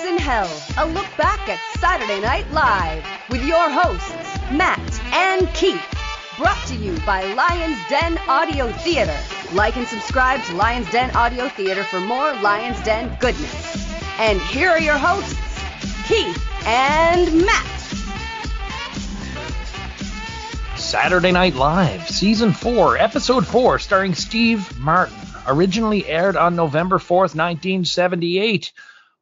SNHell, a look back at Saturday Night Live with your hosts, Matt and Keith. Brought to you by Lions Den Audio Theater. Like and subscribe to Lions Den Audio Theater for more Lions Den goodness. And here are your hosts, Keith and Matt. Saturday Night Live, Season 4, Episode 4, starring Steve Martin. Originally aired on November 4th, 1978.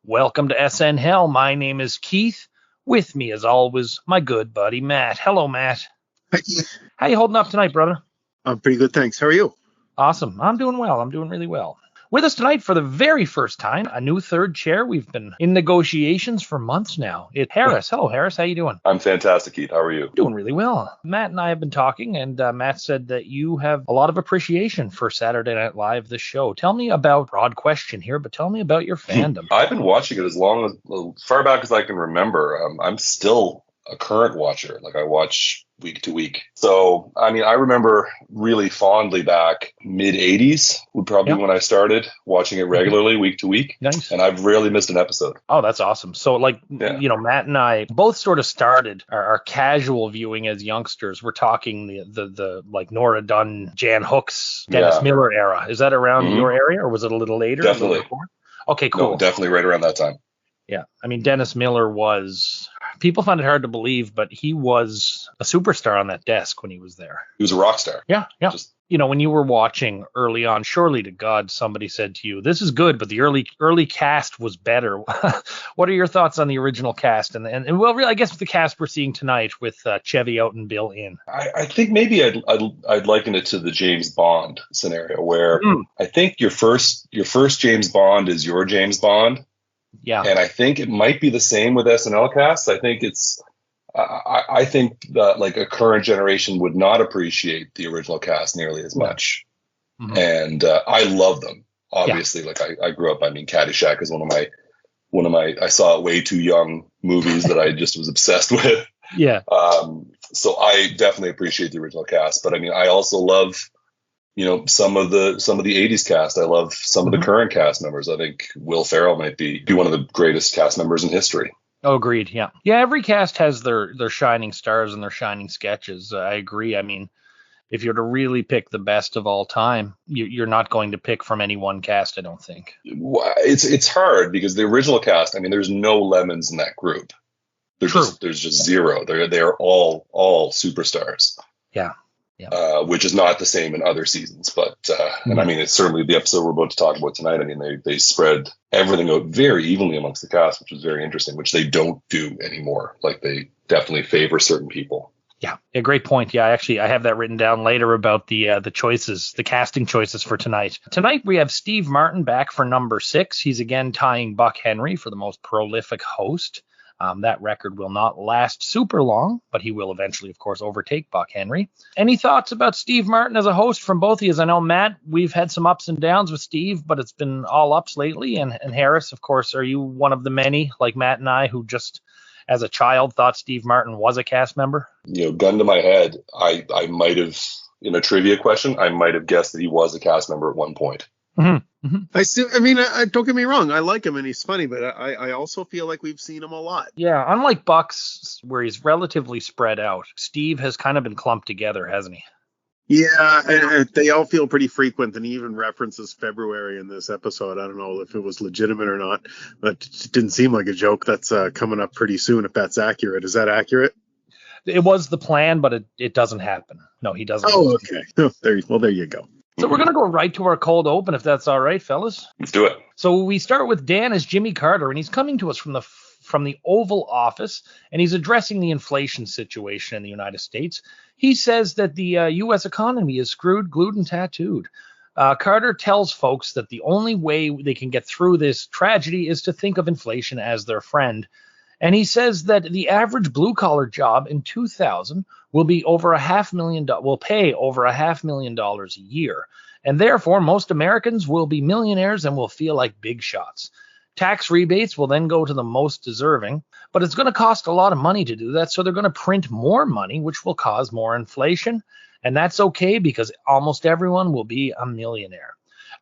Welcome to SNHell. My name is Keith. With me, as always, my good buddy, Matt. Hello, Matt. Hi, Keith. How you holding up tonight, brother? I'm pretty good, thanks. How are you? Awesome. I'm doing well. I'm doing really well. With us tonight for the very first time, a new third chair. We've been in negotiations for months now. It's Harris. Hello, Harris. How you doing? I'm fantastic, Keith. How are you? Doing really well. Matt and I have been talking, and Matt said that you have a lot of appreciation for Saturday Night Live, the show. Tell me about, broad question here, but tell me about your fandom. I've been watching it as far back as I can remember. I'm still a current watcher. Like, I watch week to week. So, I mean, I remember really fondly back mid-'80s would probably be when I started watching it regularly week to week. Nice. And I've rarely missed an episode. Oh, that's awesome. So, you know, Matt and I both sort of started our casual viewing as youngsters. We're talking the like Nora Dunn, Jan Hooks, Dennis Miller era. Is that around your area, or was it a little later? Definitely. Okay, cool. No, definitely right around that time. Yeah. I mean, Dennis Miller was, people find it hard to believe, but he was a superstar on that desk when he was there. He was a rock star. Yeah. You know, when you were watching early on, surely to God, somebody said to you, this is good, but the early cast was better. What are your thoughts on the original cast? And well, really, I guess with the cast we're seeing tonight with Chevy out and Bill in. I think maybe I'd liken it to the James Bond scenario, where I think your first James Bond is your James Bond. Yeah. And I think it might be the same with SNL cast. I think I think that like a current generation would not appreciate the original cast nearly as much. Mm-hmm. And I love them. Obviously, like I grew up, I mean, Caddyshack is one of my I saw it way too young movies that I just was obsessed with. Yeah. So I definitely appreciate the original cast, but I mean, I also love, you know, some of the 80s cast. I love some of the current cast members. I think Will Ferrell might be one of the greatest cast members in history. Oh, agreed. Yeah. Yeah. Every cast has their shining stars and their shining sketches. I agree. I mean, if you're to really pick the best of all time, you're not going to pick from any one cast, I don't think. It's hard because the original cast, I mean, there's no lemons in that group. There's just zero. They're all superstars. Yeah. Yeah. Which is not the same in other seasons, but and I mean, it's certainly the episode we're about to talk about tonight. I mean, they spread everything out very evenly amongst the cast, which was very interesting, which they don't do anymore. Like, they definitely favor certain people. Yeah, a great point. Yeah, actually, I have that written down later about the choices, the casting choices for tonight. Tonight we have Steve Martin back for number 6. He's again tying Buck Henry for the most prolific host. That record will not last super long, but he will eventually, of course, overtake Buck Henry. Any thoughts about Steve Martin as a host from both of you? I know, Matt, we've had some ups and downs with Steve, but it's been all ups lately. And Harris, of course, are you one of the many, like Matt and I, who just as a child thought Steve Martin was a cast member? You know, gun to my head, I might have, in a trivia question, I might have guessed that he was a cast member at one point. Mm-hmm. Mm-hmm. I don't get me wrong, I like him and he's funny, but I also feel like we've seen him a lot. Yeah, unlike Buck's, where he's relatively spread out, Steve has kind of been clumped together, hasn't he? Yeah, and they all feel pretty frequent, and he even references February in this episode. I don't know if it was legitimate or not, but it didn't seem like a joke. That's coming up pretty soon, if that's accurate. Is that accurate? It was the plan, but it doesn't happen. No, he doesn't. Oh, okay. Oh, there you go. So we're going to go right to our cold open, if that's all right, fellas. Let's do it. So we start with Dan as Jimmy Carter, and he's coming to us from the Oval Office, and he's addressing the inflation situation in the United States. He says that the U.S. economy is screwed, glued, and tattooed. Carter tells folks that the only way they can get through this tragedy is to think of inflation as their friend. And he says that the average blue-collar job in 2000 will be over will pay over $500,000 a year. And therefore, most Americans will be millionaires and will feel like big shots. Tax rebates will then go to the most deserving, but it's going to cost a lot of money to do that. So they're going to print more money, which will cause more inflation. And that's okay because almost everyone will be a millionaire.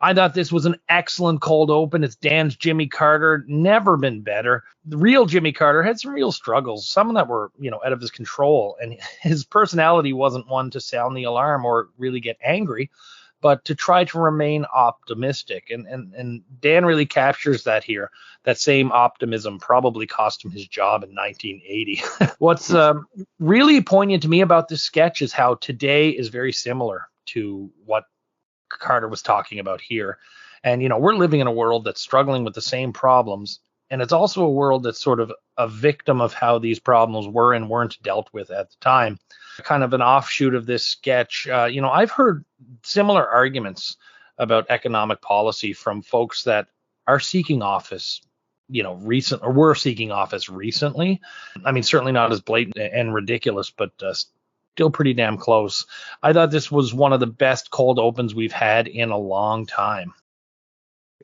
I thought this was an excellent cold open. It's Dan's Jimmy Carter, never been better. The real Jimmy Carter had some real struggles, some that were, out of his control. And his personality wasn't one to sound the alarm or really get angry, but to try to remain optimistic. And Dan really captures that here. That same optimism probably cost him his job in 1980. What's really poignant to me about this sketch is how today is very similar to what Carter was talking about here. And, we're living in a world that's struggling with the same problems. And it's also a world that's sort of a victim of how these problems were and weren't dealt with at the time. Kind of an offshoot of this sketch. I've heard similar arguments about economic policy from folks that are seeking office, were seeking office recently. I mean, certainly not as blatant and ridiculous, but still pretty damn close. I thought this was one of the best cold opens we've had in a long time.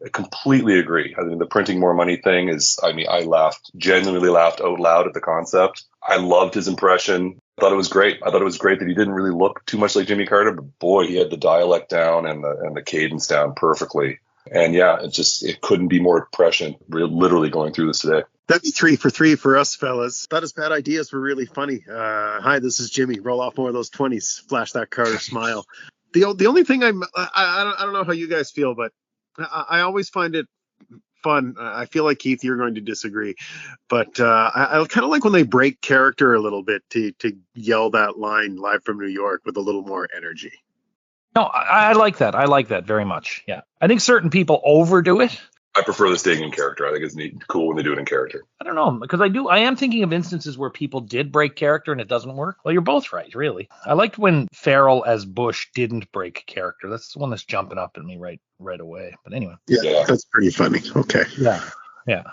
I completely agree. I mean, the printing more money thing I genuinely laughed out loud at the concept. I loved his impression. I thought it was great. I thought it was great that he didn't really look too much like Jimmy Carter, but boy, he had the dialect down and the cadence down perfectly. And yeah, it couldn't be more prescient. We're literally going through this today. That'd be 3 for 3 for us, fellas. Thought his bad ideas were really funny. Hi, this is Jimmy. Roll off more of those 20s. Flash that Carter smile. The only thing I don't know how you guys feel, but I always find it fun. I feel like, Keith, you're going to disagree, but I kind of like when they break character a little bit to yell that line live from New York with a little more energy. No, I like that. I like that very much. Yeah. I think certain people overdo it. I prefer the staying in character. I think it's neat, cool when they do it in character. I don't know, because I am thinking of instances where people did break character and it doesn't work. Well, you're both right, really. I liked when Farrell as Bush didn't break character. That's the one that's jumping up at me right away. But anyway. Yeah, that's pretty funny. Okay. Yeah.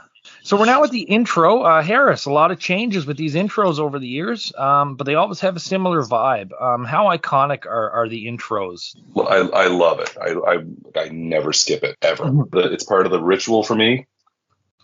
So we're now at the intro. Harris, a lot of changes with these intros over the years, but they always have a similar vibe. How iconic are the intros? Well, I love it. I never skip it, ever. Mm-hmm. It's part of the ritual for me.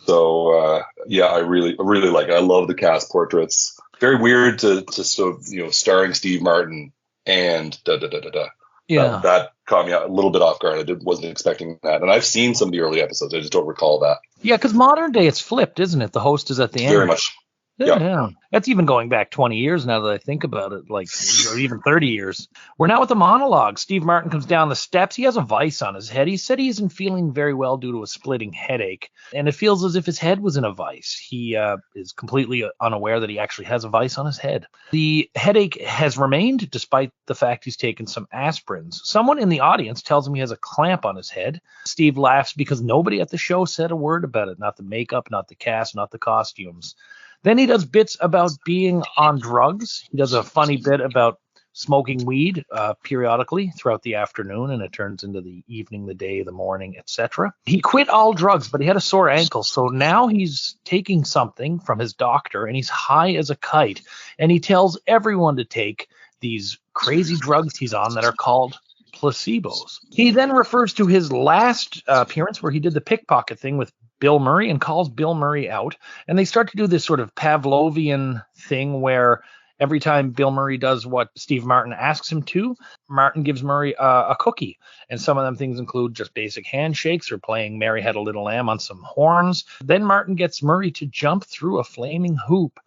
So, I really like it. I love the cast portraits. Very weird to sort of, starring Steve Martin and da-da-da-da-da. Yeah. That caught me a little bit off guard. I wasn't expecting that. And I've seen some of the early episodes. I just don't recall that. Yeah, because modern day it's flipped, isn't it? The host is at the end. Very much. Yeah. That's even going back 20 years now that I think about it, or even 30 years. We're now at the monologue. Steve Martin comes down the steps. He has a vice on his head. He said he isn't feeling very well due to a splitting headache, and it feels as if his head was in a vice. He is completely unaware that he actually has a vice on his head. The headache has remained despite the fact he's taken some aspirins. Someone in the audience tells him he has a clamp on his head. Steve laughs because nobody at the show said a word about it. Not the makeup, not the cast, not the costumes. Then he does bits about being on drugs. He does a funny bit about smoking weed periodically throughout the afternoon, and it turns into the evening, the day, the morning, etc. He quit all drugs, but he had a sore ankle, so now he's taking something from his doctor, and he's high as a kite, and he tells everyone to take these crazy drugs he's on that are called placebos. He then refers to his last appearance where he did the pickpocket thing with Bill Murray and calls Bill Murray out. And they start to do this sort of Pavlovian thing where every time Bill Murray does what Steve Martin asks him to, Martin gives Murray a cookie. And some of them things include just basic handshakes or playing Mary Had a Little Lamb on some horns. Then Martin gets Murray to jump through a flaming hoop,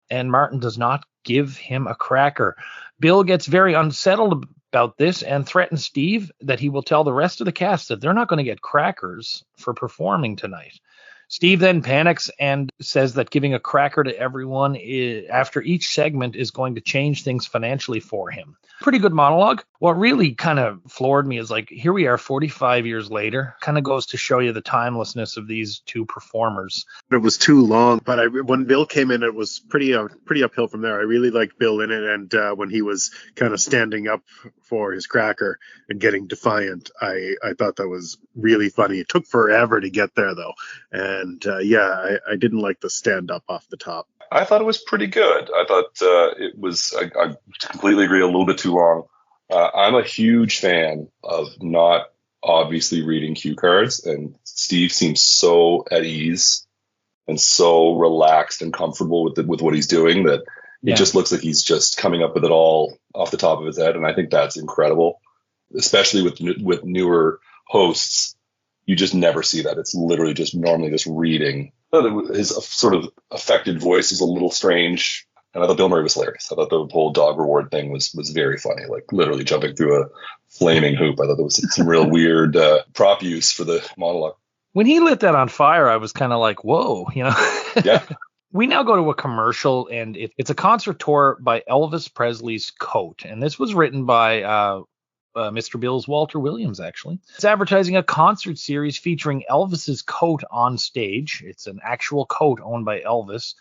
and Martin does not give him a cracker. Bill gets very unsettled about this and threatens Steve that he will tell the rest of the cast that they're not going to get crackers for performing tonight. Steve then panics and says that giving a cracker to everyone after each segment is going to change things financially for him. Pretty good monologue. What really kind of floored me is here we are 45 years later. Kind of goes to show you the timelessness of these two performers. It was too long, but when Bill came in, it was pretty uphill from there. I really liked Bill in it, and when he was kind of standing up for his cracker and getting defiant, I thought that was really funny. It took forever to get there, though. And I didn't like the stand up off the top. I thought it was pretty good. I thought it was, I completely agree, a little bit too long. I'm a huge fan of not obviously reading cue cards, and Steve seems so at ease and so relaxed and comfortable with what he's doing that it just looks like he's just coming up with it all off the top of his head. And I think that's incredible, especially with newer hosts, you just never see that. It's literally just normally just reading. His sort of affected voice is a little strange. And I thought Bill Murray was hilarious. I thought the whole dog reward thing was very funny, like literally jumping through a flaming hoop. I thought there was some real weird prop use for the monologue. When he lit that on fire, I was kind of like, whoa, Yeah. We now go to a commercial, and it's a concert tour by Elvis Presley's Coat. And this was written by Mr. Bill's Walter Williams, actually. It's advertising a concert series featuring Elvis's coat on stage. It's an actual coat owned by Elvis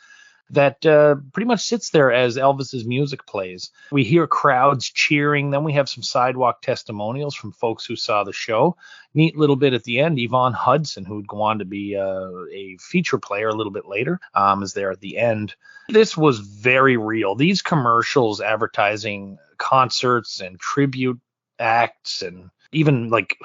that pretty much sits there as Elvis's music plays. We hear crowds cheering. Then we have some sidewalk testimonials from folks who saw the show. Neat little bit at the end. Yvonne Hudson, who would go on to be a feature player a little bit later, is there at the end. This was very real. These commercials advertising concerts and tribute acts and even like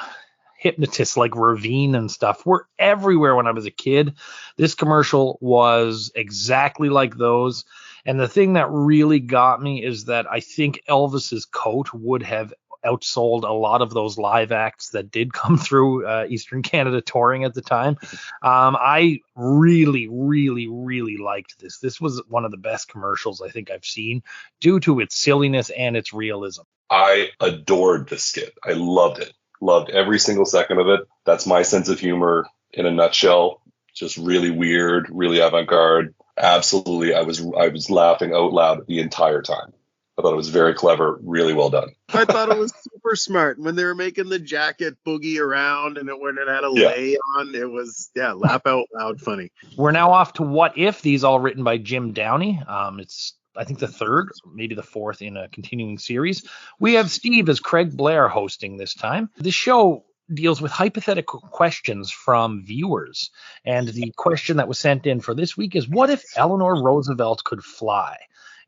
hypnotists like Ravine and stuff were everywhere when I was a kid. This commercial was exactly like those. And the thing that really got me is that I think Elvis's Coat would have outsold a lot of those live acts that did come through Eastern Canada touring at the time. I really, really, really liked this. This was one of the best commercials I think I've seen due to its silliness and its realism. I adored this skit. I loved it. Loved every single second of it. That's my sense of humor in a nutshell. Just really weird, really avant-garde. Absolutely, I was laughing out loud the entire time. I thought it was very clever, really well done. I thought it was super smart when they were making the jacket boogie around and when it had a lay on. It was laugh out loud funny. We're now off to What If. These all written by Jim Downey. It's I think the third, maybe the fourth in a continuing series. We have Steve as Craig Blair hosting this time. The show deals with hypothetical questions from viewers. And the question that was sent in for this week is, what if Eleanor Roosevelt could fly?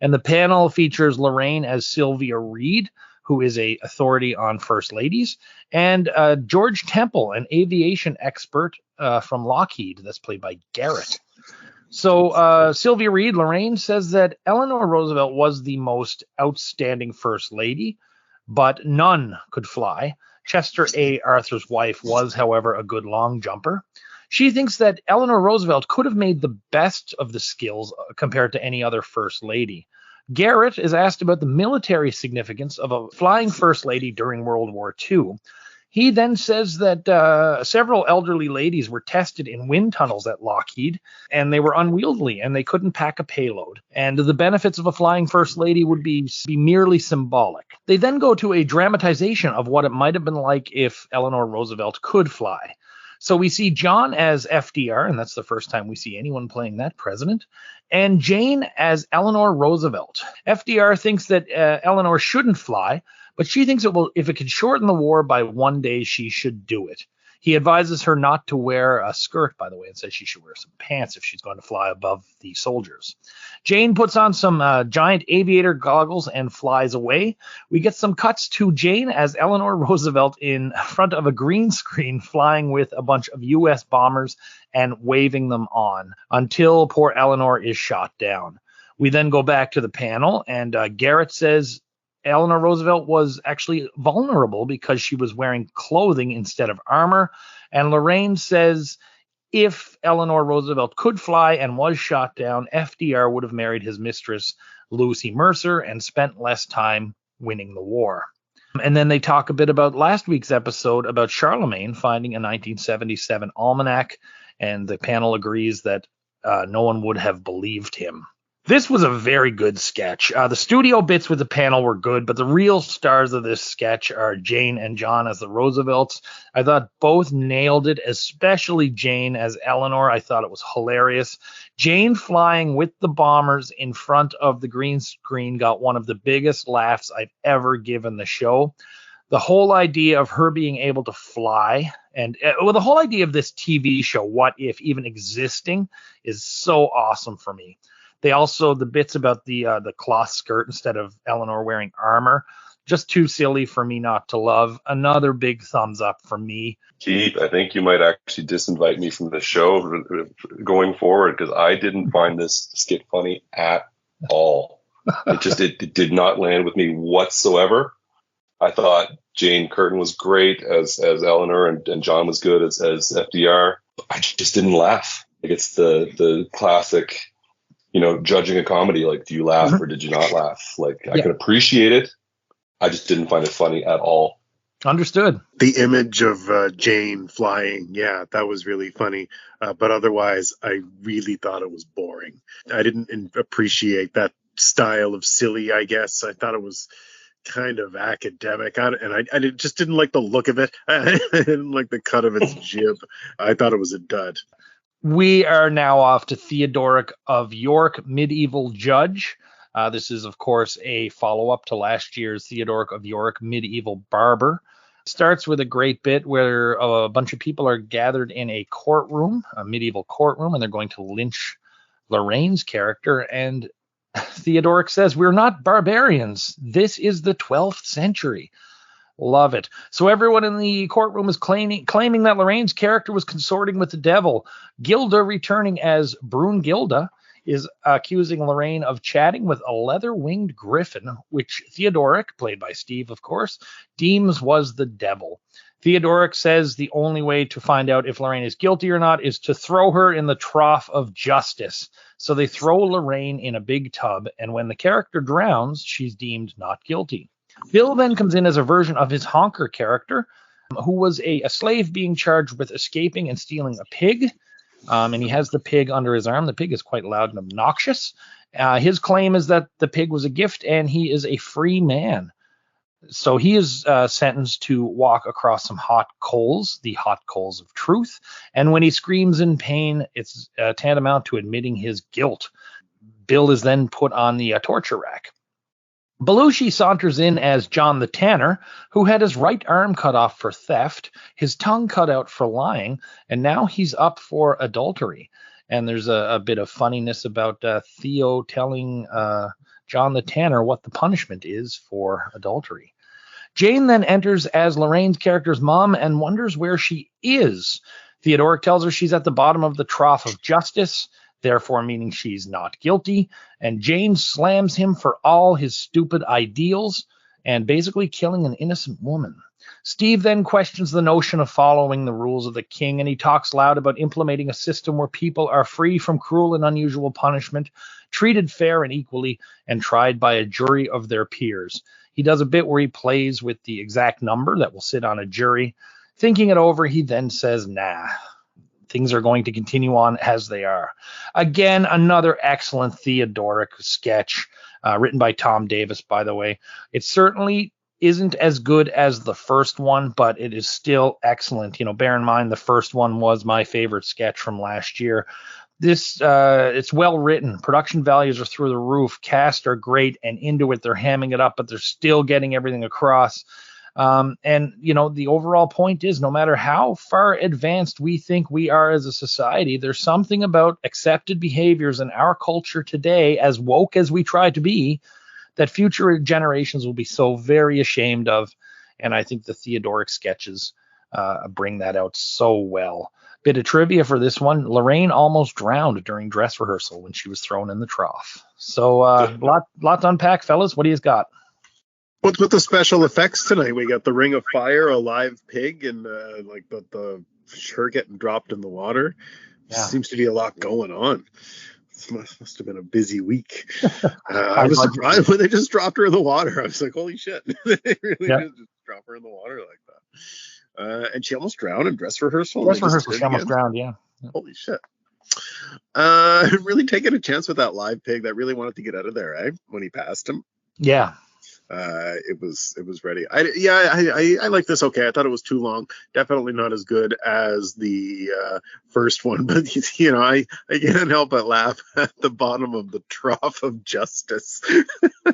And the panel features Lorraine as Sylvia Reed, who is a authority on first ladies, and George Temple, an aviation expert from Lockheed, that's played by Garrett. So Sylvia Reed, Lorraine, says that Eleanor Roosevelt was the most outstanding first lady, but none could fly. Chester A. Arthur's wife was, however, a good long jumper. She thinks that Eleanor Roosevelt could have made the best of the skills compared to any other first lady. Garrett is asked about the military significance of a flying first lady during World War II. He then says that several elderly ladies were tested in wind tunnels at Lockheed, and they were unwieldy, and they couldn't pack a payload. And the benefits of a flying first lady would be merely symbolic. They then go to a dramatization of what it might have been like if Eleanor Roosevelt could fly. So we see John as FDR, and that's the first time we see anyone playing that president, and Jane as Eleanor Roosevelt. FDR thinks that Eleanor shouldn't fly, but she thinks if it could shorten the war by one day, she should do it. He advises her not to wear a skirt, by the way, and says she should wear some pants if she's going to fly above the soldiers. Jane puts on some giant aviator goggles and flies away. We get some cuts to Jane as Eleanor Roosevelt in front of a green screen flying with a bunch of U.S. bombers and waving them on until poor Eleanor is shot down. We then go back to the panel, and Garrett says Eleanor Roosevelt was actually vulnerable because she was wearing clothing instead of armor. And Lorraine says if Eleanor Roosevelt could fly and was shot down, FDR would have married his mistress, Lucy Mercer, and spent less time winning the war. And then they talk a bit about last week's episode about Charlemagne finding a 1977 almanac, and the panel agrees that no one would have believed him. This was a very good sketch. The studio bits with the panel were good, but the real stars of this sketch are Jane and John as the Roosevelts. I thought both nailed it, especially Jane as Eleanor. I thought it was hilarious. Jane flying with the bombers in front of the green screen got one of the biggest laughs I've ever given the show. The whole idea of her being able to fly and the whole idea of this TV show, What If, even existing, is so awesome for me. They also, the bits about the cloth skirt instead of Eleanor wearing armor, just too silly for me not to love. Another big thumbs up from me. Keith, I think you might actually disinvite me from the show going forward because I didn't find this skit funny at all. It did not land with me whatsoever. I thought Jane Curtin was great as Eleanor, and John was good as FDR. I just didn't laugh. Like, it's the classic, judging a comedy. Like, do you laugh or did you not laugh? Like, I can appreciate it. I just didn't find it funny at all. Understood. The image of Jane flying, that was really funny. But otherwise, I really thought it was boring. I didn't appreciate that style of silly, I guess. I thought it was kind of academic. I just didn't like the look of it. I didn't like the cut of its jib. I thought it was a dud. We are now off to Theodoric of York, Medieval Judge. This is, of course, a follow-up to last year's Theodoric of York, Medieval Barber. It starts with a great bit where a bunch of people are gathered in a courtroom, a medieval courtroom, and they're going to lynch Lorraine's character. And Theodoric says, "We're not barbarians. This is the 12th century." Love it. So everyone in the courtroom is claiming that Lorraine's character was consorting with the devil. Gilda, returning as Brunegilda, is accusing Lorraine of chatting with a leather-winged griffin, which Theodoric, played by Steve, of course, deems was the devil. Theodoric says the only way to find out if Lorraine is guilty or not is to throw her in the trough of justice. So they throw Lorraine in a big tub, and when the character drowns, she's deemed not guilty. Bill then comes in as a version of his honker character, who was a slave being charged with escaping and stealing a pig. And he has the pig under his arm. The pig is quite loud and obnoxious. His claim is that the pig was a gift and he is a free man. So he is sentenced to walk across some hot coals, the hot coals of truth. And when he screams in pain, it's tantamount to admitting his guilt. Bill is then put on the torture rack. Belushi saunters in as John the Tanner, who had his right arm cut off for theft, his tongue cut out for lying, and now he's up for adultery. And there's a bit of funniness about Theo telling John the Tanner what the punishment is for adultery. Jane then enters as Lorraine's character's mom and wonders where she is. Theodoric tells her she's at the bottom of the trough of justice, therefore meaning she's not guilty, and Jane slams him for all his stupid ideals and basically killing an innocent woman. Steve then questions the notion of following the rules of the king, and he talks loud about implementing a system where people are free from cruel and unusual punishment, treated fair and equally, and tried by a jury of their peers. He does a bit where he plays with the exact number that will sit on a jury. Thinking it over, he then says, nah. Things are going to continue on as they are. Again, another excellent Theodoric sketch, written by Tom Davis, by the way. It certainly isn't as good as the first one, but it is still excellent. Bear in mind, the first one was my favorite sketch from last year. This, it's well written. Production values are through the roof. Cast are great and into it. They're hamming it up, but they're still getting everything across. And the overall point is, no matter how far advanced we think we are as a society, there's something about accepted behaviors in our culture today, as woke as we try to be, that future generations will be so very ashamed of. And I think the Theodoric sketches bring that out so well. Bit of trivia for this one: Lorraine almost drowned during dress rehearsal when she was thrown in the trough. So lot to unpack, fellas. What do you got? What's with the special effects tonight? We got the Ring of Fire, a live pig, and the her getting dropped in the water. Yeah. Seems to be a lot going on. This must have been a busy week. I was surprised when they just dropped her in the water. I was like, holy shit. They really did just drop her in the water like that. And she almost drowned in dress rehearsal. She almost drowned, yeah. Holy shit. Really taking a chance with that live pig that really wanted to get out of there, when he passed him. Yeah. It was ready. I like this. Okay, I thought it was too long. Definitely not as good as the first one, but I can't help but laugh at the bottom of the trough of justice.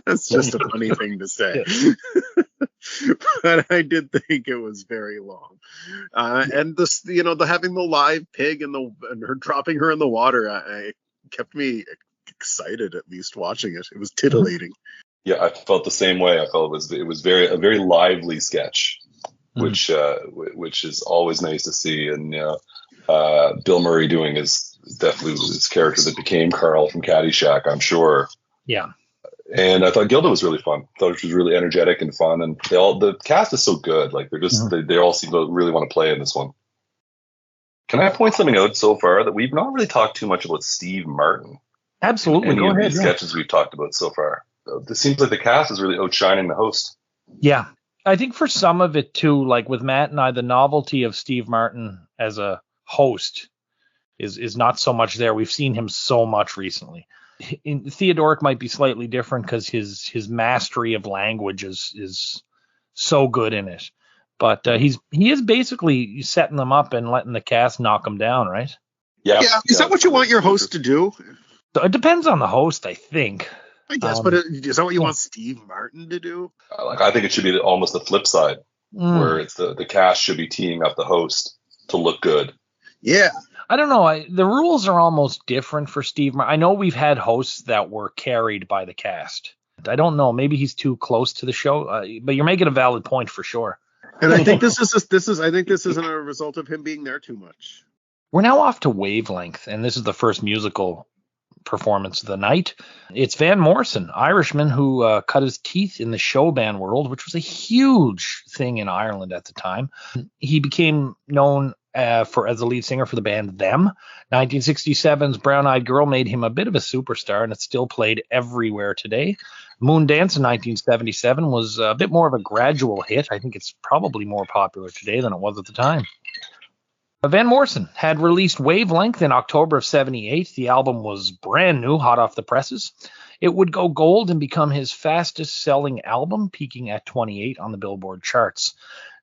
That's just a funny thing to say. But I did think it was very long. And this, the having the live pig and her dropping her in the water, kept me excited, at least watching it. It was titillating. Yeah, I felt the same way. I felt it was a very lively sketch, which is always nice to see. And Bill Murray doing his character that became Carl from Caddyshack, I'm sure. Yeah, And I thought Gilda was really fun. I thought she was really energetic and fun. And the cast is so good. Like they all seem to really want to play in this one. Can I point something out so far that we've not really talked too much about Steve Martin? Absolutely. Any of these sketches we've talked about so far. It seems like the cast is really outshining the host. Yeah. I think for some of it too, like with Matt and I, the novelty of Steve Martin as a host is not so much there. We've seen him so much recently. Theodoric might be slightly different because his mastery of language is so good in it. But he is basically setting them up and letting the cast knock them down, right? Yeah. Is that what you want your host to do? It depends on the host, I think. I guess, but is that what you want Steve Martin to do? I think it should be almost the flip side, where it's the cast should be teeing up the host to look good. Yeah. I don't know. The rules are almost different for Steve Martin. I know we've had hosts that were carried by the cast. I don't know. Maybe he's too close to the show, but you're making a valid point for sure. And I think this isn't a result of him being there too much. We're now off to Wavelength, and this is the first musical performance of the night. It's Van Morrison, Irishman who cut his teeth in the show band world, which was a huge thing in Ireland at the time. He became known as the lead singer for the band Them. 1967's Brown Eyed Girl made him a bit of a superstar, and it's still played everywhere today. Moondance in 1977 was a bit more of a gradual hit. I think it's probably more popular today than it was at the time. Van Morrison had released Wavelength in October of 78. The album was brand new, hot off the presses. It would go gold and become his fastest selling album, peaking at 28 on the Billboard charts.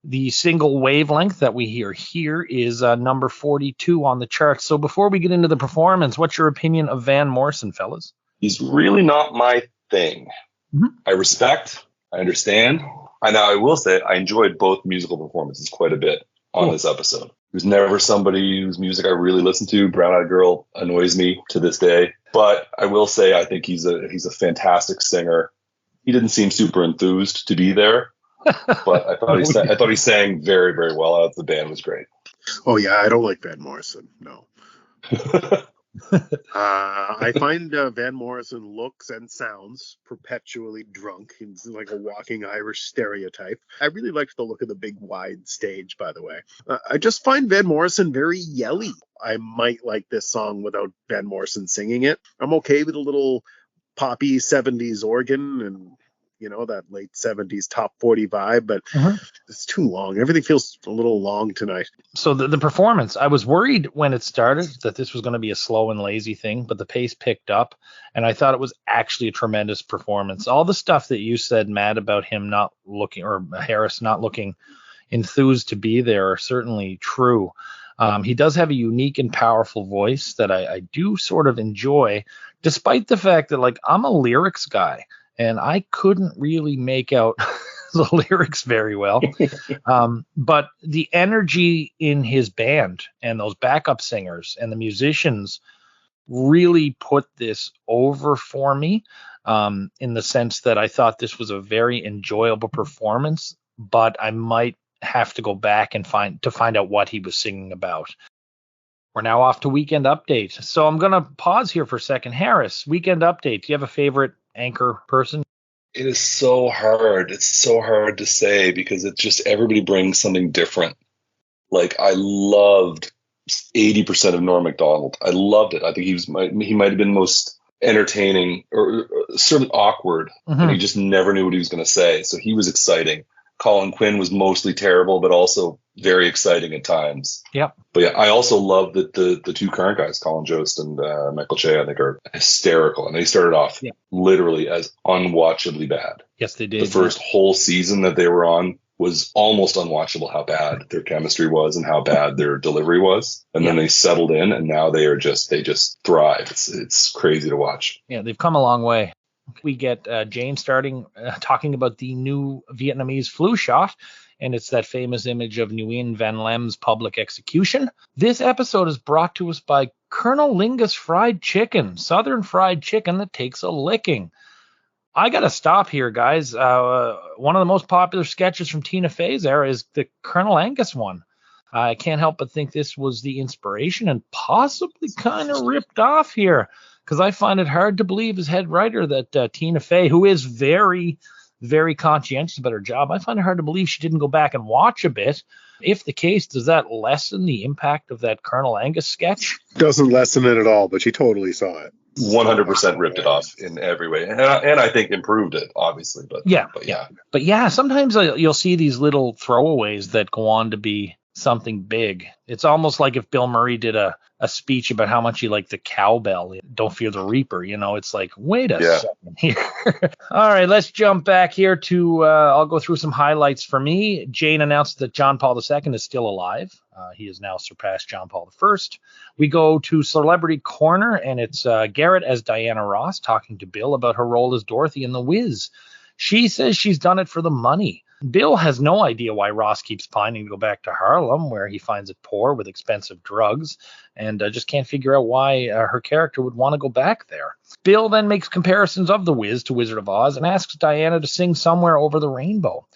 The single Wavelength that we hear here is number 42 on the charts. So before we get into the performance, what's your opinion of Van Morrison, fellas? He's really not my thing. I respect, I understand. I will say I enjoyed both musical performances quite a bit on this episode. He was never somebody whose music I really listened to. Brown Eyed Girl annoys me to this day. But I will say I think he's a fantastic singer. He didn't seem super enthused to be there, but I thought he sang very, very well. The band was great. Oh yeah, I don't like Van Morrison. No. I find Van Morrison looks and sounds perpetually drunk. He's like a walking Irish stereotype. I really liked the look of the big wide stage, by the way. I just find Van Morrison very yelly. I might like this song without Van Morrison singing it. I'm okay with a little poppy 70s organ and, that late 70s top 40 vibe, but it's too long. Everything feels a little long tonight. So the performance, I was worried when it started that this was going to be a slow and lazy thing, but the pace picked up, and I thought it was actually a tremendous performance. All the stuff that you said, Matt, about him not looking, or Harris not looking enthused to be there are certainly true. He does have a unique and powerful voice that I do sort of enjoy, despite the fact that, I'm a lyrics guy, and I couldn't really make out the lyrics very well. But the energy in his band and those backup singers and the musicians really put this over for me, in the sense that I thought this was a very enjoyable performance, but I might have to go back and find out what he was singing about. We're now off to Weekend Update. So I'm going to pause here for a second. Harris, Weekend Update. Do you have a favorite anchor person? It is so hard. It's so hard to say because it's just everybody brings something different. I loved 80% of Norm Macdonald. I loved it. I think he might have been most entertaining or certainly awkward. And he just never knew what he was going to say. So he was exciting. Colin Quinn was mostly terrible, but also very exciting at times. Yep. But yeah, I also love that the two current guys, Colin Jost and Michael Che, I think are hysterical. And they started off literally as unwatchably bad. Yes, they did. The first whole season that they were on was almost unwatchable how bad their chemistry was and how bad their delivery was. And then they settled in and now they just thrive. It's crazy to watch. Yeah, they've come a long way. We get Jane starting talking about the new Vietnamese flu shot, and it's that famous image of Nguyen Van Lem's public execution. This episode is brought to us by Colonel Lingus Fried Chicken, Southern fried chicken that takes a licking. I got to stop here, guys. One of the most popular sketches from Tina Fey's era is the Colonel Angus one. I can't help but think this was the inspiration and possibly kind of ripped off here. because I find it hard to believe as head writer that Tina Fey, who is very, very conscientious about her job, I find it hard to believe she didn't go back and watch a bit. If the case, does that lessen the impact of that Colonel Angus sketch? Doesn't lessen it at all, but she totally saw it. 100% ripped it off in every way, and I think improved it, obviously. But yeah, sometimes you'll see these little throwaways that go on to be something big. It's almost like if Bill Murray did a speech about how much he liked the cowbell, Don't Fear the Reaper. It's like, wait a second here. All right, let's jump back here to I'll go through some highlights for me. Jane announced that John Paul II is still alive. He has now surpassed John Paul I. We go to Celebrity Corner, and it's Garrett as Diana Ross talking to Bill about her role as Dorothy in The Wiz. She says she's done it for the money. Bill has no idea why Ross keeps pining to go back to Harlem, where he finds it poor with expensive drugs, and just can't figure out why her character would want to go back there. Bill then makes comparisons of The Wiz to Wizard of Oz and asks Diana to sing Somewhere Over the Rainbow.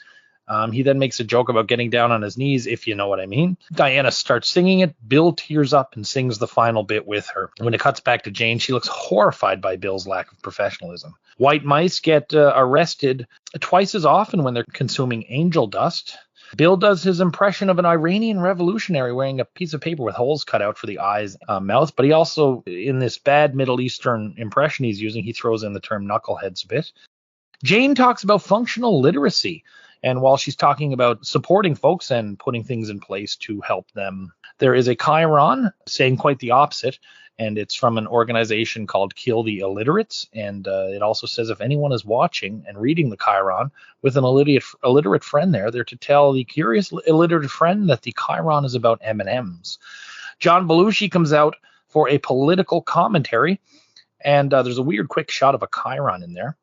He then makes a joke about getting down on his knees, if you know what I mean. Diana starts singing it. Bill tears up and sings the final bit with her. When it cuts back to Jane, she looks horrified by Bill's lack of professionalism. White mice get arrested twice as often when they're consuming angel dust. Bill does his impression of an Iranian revolutionary wearing a piece of paper with holes cut out for the eyes, mouth. But he also, in this bad Middle Eastern impression he's using, he throws in the term knuckleheads a bit. Jane talks about functional literacy. And while she's talking about supporting folks and putting things in place to help them, there is a Chiron saying quite the opposite. And it's from an organization called Kill the Illiterates. And it also says if anyone is watching and reading the Chiron with an illiterate friend there, they're to tell the curious illiterate friend that the Chiron is about M&Ms. John Belushi comes out for a political commentary. And there's a weird quick shot of a Chiron in there.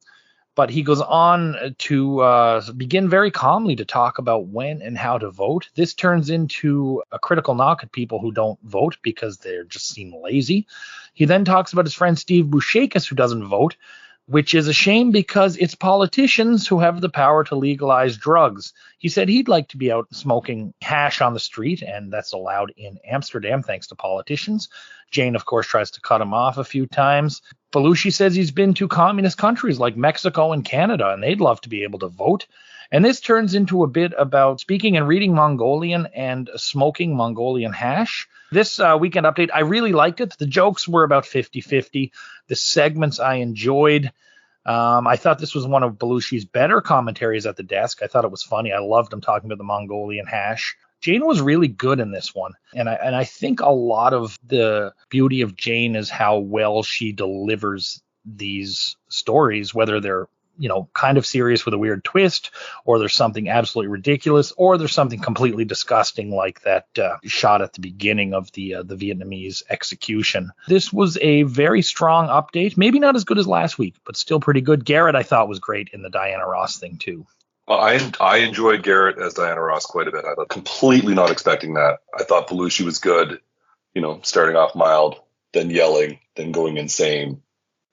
But he goes on to begin very calmly to talk about when and how to vote. This turns into a critical knock at people who don't vote because they just seem lazy. He then talks about his friend Steve Bouchakis, who doesn't vote, which is a shame because it's politicians who have the power to legalize drugs. He said he'd like to be out smoking hash on the street, and that's allowed in Amsterdam thanks to politicians. Jane, of course, tries to cut him off a few times. Belushi says he's been to communist countries like Mexico and Canada, and they'd love to be able to vote. And this turns into a bit about speaking and reading Mongolian and smoking Mongolian hash. This weekend update, I really liked it. The jokes were about 50-50. The segments I enjoyed. I thought this was one of Belushi's better commentaries at the desk. I thought it was funny. I loved him talking about the Mongolian hash. Jane was really good in this one. And I think a lot of the beauty of Jane is how well she delivers these stories, whether they're, kind of serious with a weird twist, or there's something absolutely ridiculous, or there's something completely disgusting like that shot at the beginning of the Vietnamese execution. This was a very strong update. Maybe not as good as last week, but still pretty good. Garrett, I thought, was great in the Diana Ross thing, too. Well, I enjoyed Garrett as Diana Ross quite a bit. I was completely not expecting that. I thought Belushi was good, starting off mild, then yelling, then going insane,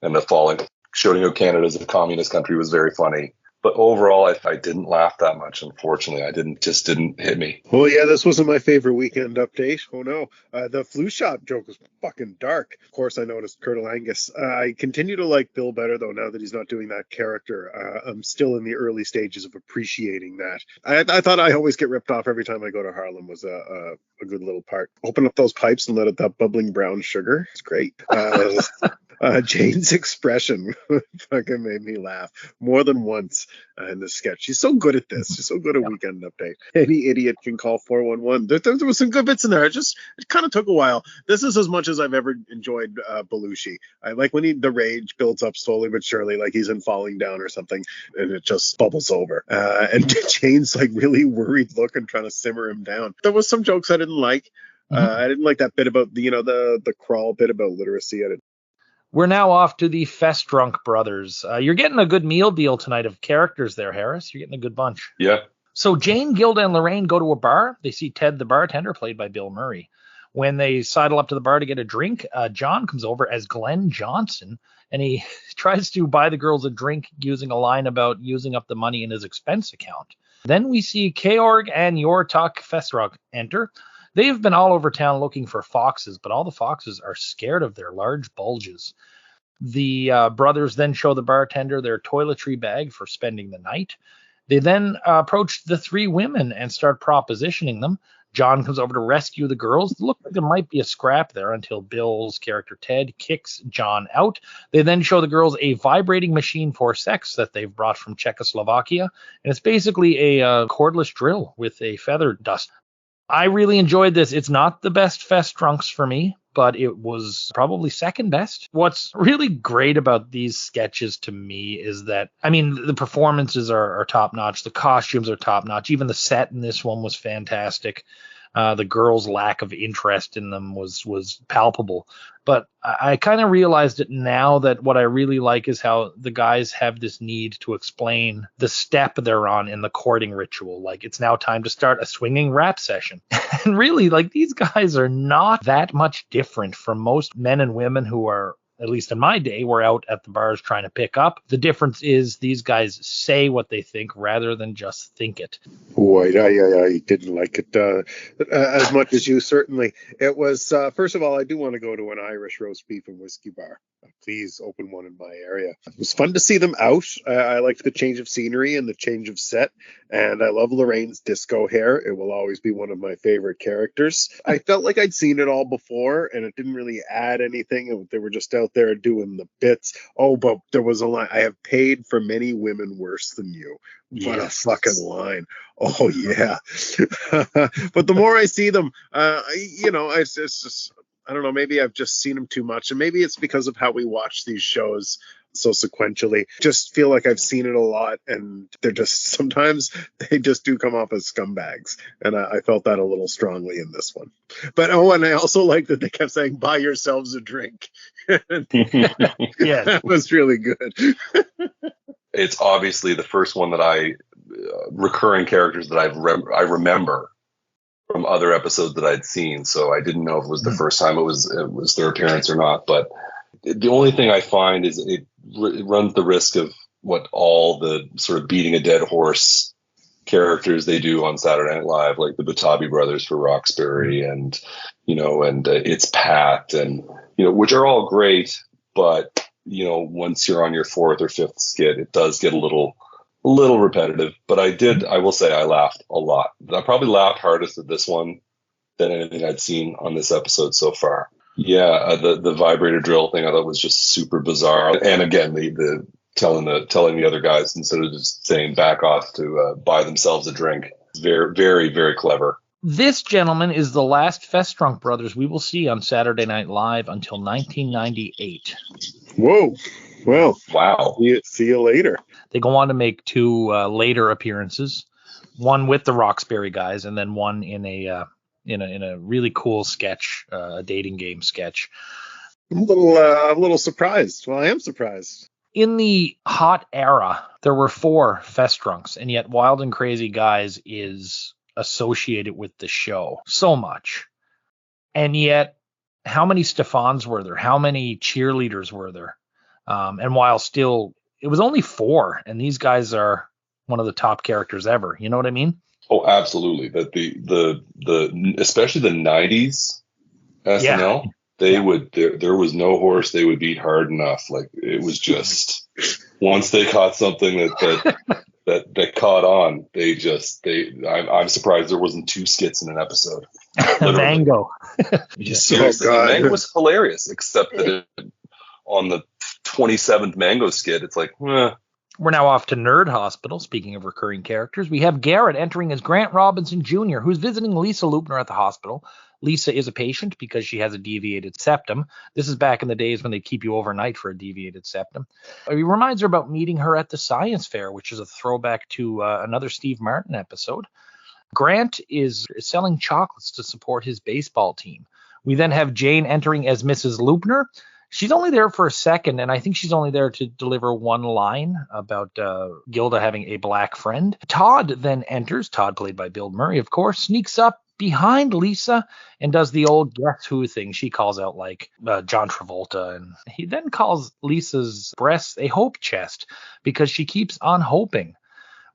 and the falling. Showing how Canada is a communist country was very funny. But overall, I didn't laugh that much, unfortunately. Just didn't hit me. Well, yeah, this wasn't my favorite weekend update. Oh, no. The flu shot joke was fucking dark. Of course, I noticed Colonel Angus. I continue to like Bill better, though, now that he's not doing that character. I'm still in the early stages of appreciating that. I thought I always get ripped off every time I go to Harlem was a good little part. Open up those pipes and let out that bubbling brown sugar. It's great. Jane's expression fucking made me laugh more than once in the sketch. She's so good at this. She's so good at Weekend Update. Any idiot can call 411. There was some good bits in there. It kind of took a while. This is as much as I've ever enjoyed Belushi. I like when the rage builds up slowly but surely, like he's in Falling Down or something, and it just bubbles over. And Jane's like really worried look and trying to simmer him down. There was some jokes I didn't like. I didn't like that bit about the crawl bit about literacy. We're now off to the Festrunk brothers. You're getting a good meal deal tonight of characters there, Harris. You're getting a good bunch. Yeah. So Jane, Gilda, and Lorraine go to a bar. They see Ted the bartender, played by Bill Murray. When they sidle up to the bar to get a drink, John comes over as Glenn Johnson, and he tries to buy the girls a drink using a line about using up the money in his expense account. Then we see Georg and Yortuk Festrunk enter. They have been all over town looking for foxes, but all the foxes are scared of their large bulges. The brothers then show the bartender their toiletry bag for spending the night. They then approach the three women and start propositioning them. John comes over to rescue the girls. It looked like there might be a scrap there until Bill's character Ted kicks John out. They then show the girls a vibrating machine for sex that they've brought from Czechoslovakia. And it's basically a cordless drill with a feather dust. I really enjoyed this. It's not the best Festrunks for me, but it was probably second best. What's really great about these sketches to me is that, I mean, the performances are top notch. The costumes are top notch. Even the set in this one was fantastic. The girls' lack of interest in them was palpable. But I kind of realized it now that what I really like is how the guys have this need to explain the step they're on in the courting ritual. Like, it's now time to start a swinging rap session. And really, like, these guys are not that much different from most men and women who are, at least in my day, were out at the bars trying to pick up. The difference is these guys say what they think rather than just think it. Boy, I didn't like it as much as you, certainly. It was, first of all, I do want to go to an Irish roast beef and whiskey bar. Please open one in my area. It was fun to see them out. I liked the change of scenery and the change of set. And I love Lorraine's disco hair. It will always be one of my favorite characters. I felt like I'd seen it all before, and it didn't really add anything. They were just out there doing the bits. Oh, but there was a line. I have paid for many women worse than you. What a fucking line. Oh, yeah. But the more I see them, it's just, I don't know, maybe I've just seen them too much. And maybe it's because of how we watch these shows so sequentially. Just feel like I've seen it a lot, and they're just, sometimes they just do come off as scumbags. And I felt that a little strongly in this one. But and I also like that they kept saying, buy yourselves a drink. Yeah, that was really good. It's obviously the first one that recurring characters that I remember from other episodes that I'd seen. So I didn't know if it was the first time it was their appearance or not. But the only thing I find is it runs the risk of what all the sort of beating a dead horse characters they do on Saturday Night Live, like the Butabi brothers for Roxbury and It's Pat and, which are all great, but once you're on your fourth or fifth skit, it does get a little repetitive. But I will say I laughed a lot. I probably laughed hardest at this one than anything I'd seen on this episode so far. Yeah, the vibrator drill thing I thought was just super bizarre. And again, the telling the other guys instead of just saying back off to buy themselves a drink. Very, very, very clever. This, gentleman, is the last Festrunk brothers we will see on Saturday Night Live until 1998. Whoa. Well, wow. See you later. They go on to make two later appearances, one with the Roxbury guys, and then one in a really cool sketch, a dating game sketch. I'm a little surprised. Well, I am surprised. In the hot era, there were 4 Festrunks, and yet Wild and Crazy Guys is associated with the show so much. And yet, how many Stefans were there? How many cheerleaders were there? And while still, it was only 4, and these guys are one of the top characters ever. You know what I mean? Oh, absolutely. But the especially the 90s SNL, there was no horse they would beat hard enough. Like, it was just once they caught something that caught on, I'm surprised there wasn't 2 skits in an episode. Mango. Seriously, Mango was hilarious, except that on the 27th Mango skit, it's like, We're now off to Nerd Hospital. Speaking of recurring characters, we have Garrett entering as Grant Robinson Jr., who's visiting Lisa Loopner at the hospital. Lisa is a patient because she has a deviated septum. This is back in the days when they keep you overnight for a deviated septum. He reminds her about meeting her at the science fair, which is a throwback to another Steve Martin episode. Grant is selling chocolates to support his baseball team. We then have Jane entering as Mrs. Loopner. She's only there for a second, and I think she's only there to deliver one line about Gilda having a black friend. Todd then enters, Todd played by Bill Murray, of course, sneaks up behind Lisa and does the old guess who thing. She calls out like John Travolta, and he then calls Lisa's breasts a hope chest because she keeps on hoping.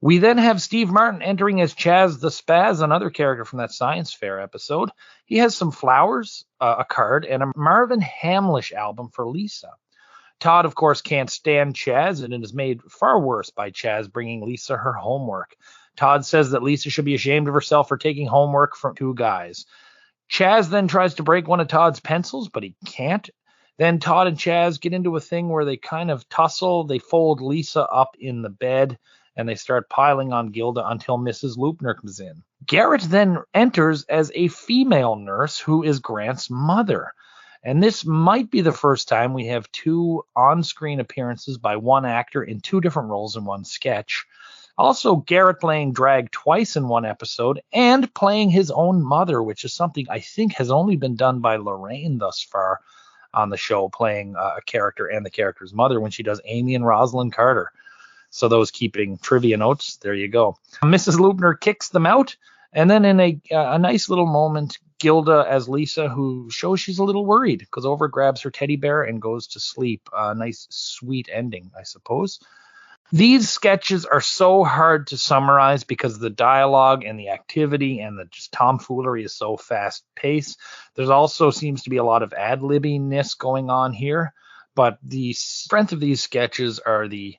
We then have Steve Martin entering as Chaz the Spaz, another character from that science fair episode. He has some flowers, a card, and a Marvin Hamlish album for Lisa. Todd, of course, can't stand Chaz, and it is made far worse by Chaz bringing Lisa her homework. Todd says that Lisa should be ashamed of herself for taking homework from two guys. Chaz then tries to break one of Todd's pencils, but he can't. Then Todd and Chaz get into a thing where they kind of tussle. They fold Lisa up in the bed, and they start piling on Gilda until Mrs. Loopner comes in. Garrett then enters as a female nurse who is Grant's mother. And this might be the first time we have two on-screen appearances by one actor in two different roles in one sketch. Also, Garrett playing drag twice in one episode and playing his own mother, which is something I think has only been done by Lorraine thus far on the show, playing a character and the character's mother when she does Amy and Rosalind Carter. So those keeping trivia notes, there you go. Mrs. Loopner kicks them out, and then in a nice little moment, Gilda as Lisa, who shows she's a little worried, goes over, grabs her teddy bear, and goes to sleep. A nice, sweet ending, I suppose. These sketches are so hard to summarize because the dialogue and the activity and the just tomfoolery is so fast-paced. There's also seems to be a lot of ad-libbiness going on here, but the strength of these sketches are the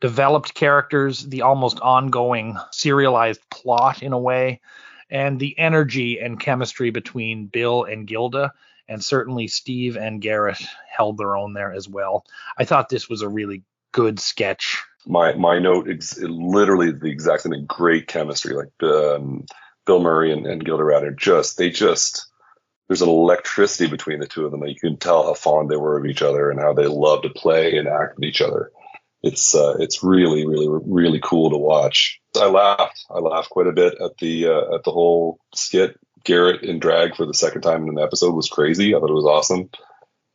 developed characters, the almost ongoing serialized plot in a way, and the energy and chemistry between Bill and Gilda, and certainly Steve and Garrett held their own there as well. I thought this was a really good sketch. My note is literally the exact same thing. Great chemistry, like Bill Murray and Gilda Radner. There's an electricity between the two of them that you can tell how fond they were of each other and how they love to play and act with each other. It's really, really, really cool to watch. I laughed quite a bit at the whole skit. Garrett in drag for the second time in an episode was crazy. I thought it was awesome.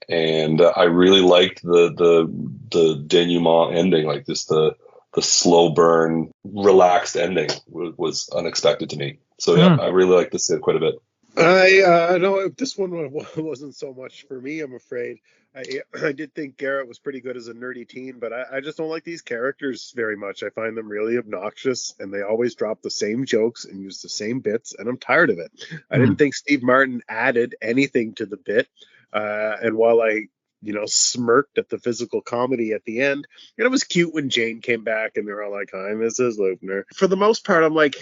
And I really liked the denouement ending, like just the slow burn, relaxed ending was unexpected to me. So yeah, I really liked this quite a bit. I know this one wasn't so much for me, I'm afraid. I did think Garrett was pretty good as a nerdy teen, but I just don't like these characters very much. I find them really obnoxious, and they always drop the same jokes and use the same bits, and I'm tired of it. I didn't think Steve Martin added anything to the bit. And while I, smirked at the physical comedy at the end, it was cute when Jane came back and they're all like, "Hi, Mrs. Loopner." For the most part, I'm like,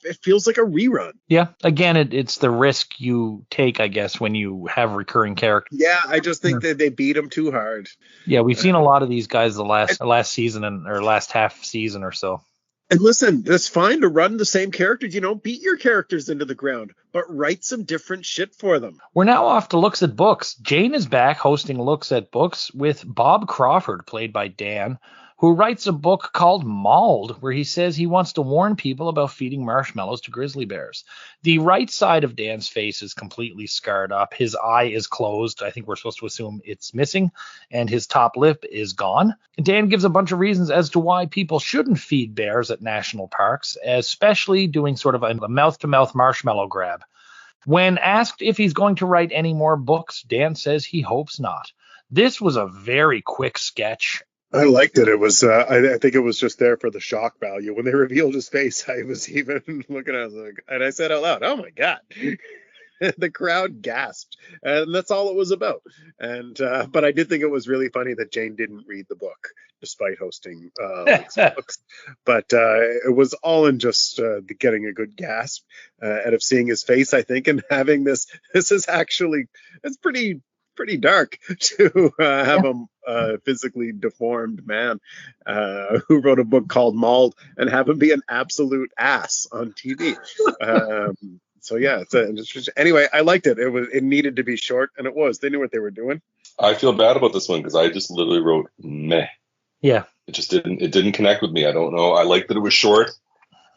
it feels like a rerun. Yeah, again, it's the risk you take, I guess, when you have recurring characters. Yeah, I just think that they beat them too hard. Yeah, we've seen a lot of these guys the last season or last half season or so. And listen, it's fine to run the same characters. Beat your characters into the ground, but write some different shit for them. We're now off to Looks at Books. Jane is back hosting Looks at Books with Bob Crawford, played by Dan, who writes a book called Mauled, where he says he wants to warn people about feeding marshmallows to grizzly bears. The right side of Dan's face is completely scarred up. His eye is closed. I think we're supposed to assume it's missing, and his top lip is gone. Dan gives a bunch of reasons as to why people shouldn't feed bears at national parks, especially doing sort of a mouth-to-mouth marshmallow grab. When asked if he's going to write any more books, Dan says he hopes not. This was a very quick sketch. I liked it. It was, I think it was just there for the shock value. When they revealed his face, I was even looking at it, and I said out loud, "Oh my God." The crowd gasped, and that's all it was about. And but I did think it was really funny that Jane didn't read the book, despite hosting books. But it was all in just getting a good gasp out of seeing his face, I think, and having this. This is actually, it's pretty dark to have a physically deformed man who wrote a book called Mauled and have him be an absolute ass on TV. So yeah, anyway, I liked it. It needed to be short, and it was. They knew what they were doing. I feel bad about this one because I just literally wrote meh. Yeah. It just didn't connect with me. I don't know. I liked that it was short.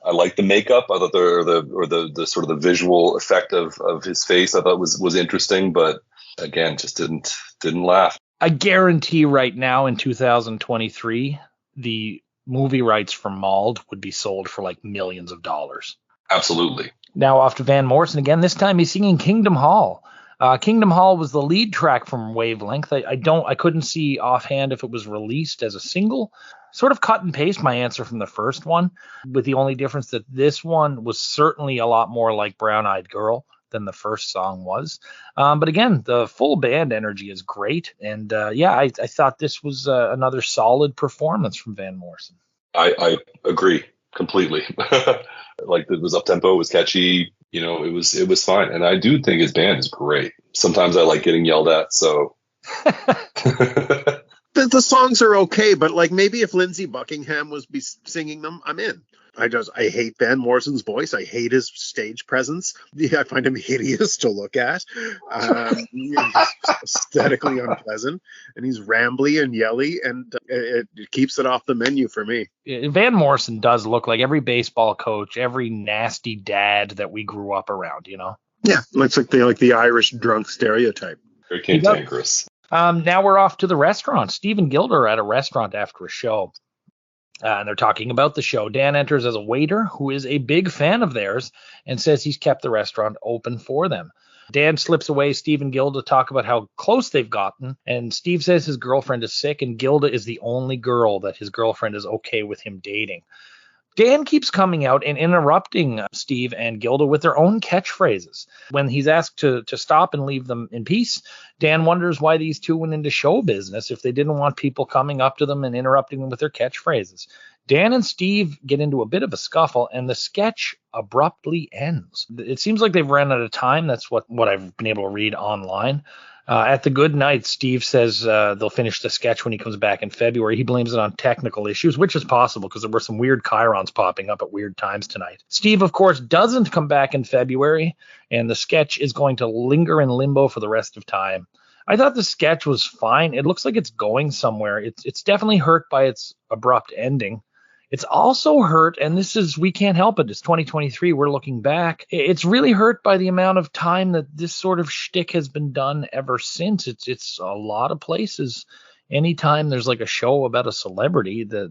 I liked the makeup. I thought the sort of the visual effect of his face I thought was interesting, but again, just didn't laugh. I guarantee right now in 2023, the movie rights for Mauled would be sold for like millions of dollars. Absolutely. Now off to Van Morrison again. This time he's singing Kingdom Hall. Kingdom Hall was the lead track from Wavelength. I couldn't see offhand if it was released as a single. Sort of cut and paste my answer from the first one, with the only difference that this one was certainly a lot more like Brown Eyed Girl than the first song was. But again, the full band energy is great. And I thought this was another solid performance from Van Morrison. I agree completely. Like, it was up tempo, it was catchy, it was fine. And I do think his band is great. Sometimes I like getting yelled at, so. The songs are okay, but like maybe if Lindsey Buckingham was singing them, I'm in. I hate Van Morrison's voice. I hate his stage presence. Yeah, I find him hideous to look at. He's aesthetically unpleasant, and he's rambly and yelly, and it keeps it off the menu for me. Van Morrison does look like every baseball coach, every nasty dad that we grew up around, Yeah, looks like the Irish drunk stereotype. Very cantankerous. Now we're off to the restaurant. Steve and Gilda are at a restaurant after a show. And they're talking about the show. Dan enters as a waiter who is a big fan of theirs and says he's kept the restaurant open for them. Dan slips away. Steve and Gilda talk about how close they've gotten. And Steve says his girlfriend is sick, and Gilda is the only girl that his girlfriend is okay with him dating. Dan keeps coming out and interrupting Steve and Gilda with their own catchphrases. When he's asked to stop and leave them in peace, Dan wonders why these two went into show business if they didn't want people coming up to them and interrupting them with their catchphrases. Dan and Steve get into a bit of a scuffle, and the sketch abruptly ends. It seems like they've run out of time. That's what I've been able to read online. At the good night, Steve says they'll finish the sketch when he comes back in February. He blames it on technical issues, which is possible because there were some weird chyrons popping up at weird times tonight. Steve, of course, doesn't come back in February, and the sketch is going to linger in limbo for the rest of time. I thought the sketch was fine. It looks like it's going somewhere. It's definitely hurt by its abrupt ending. It's also hurt, and we can't help it. It's 2023. We're looking back. It's really hurt by the amount of time that this sort of shtick has been done ever since. It's a lot of places. Anytime there's like a show about a celebrity, a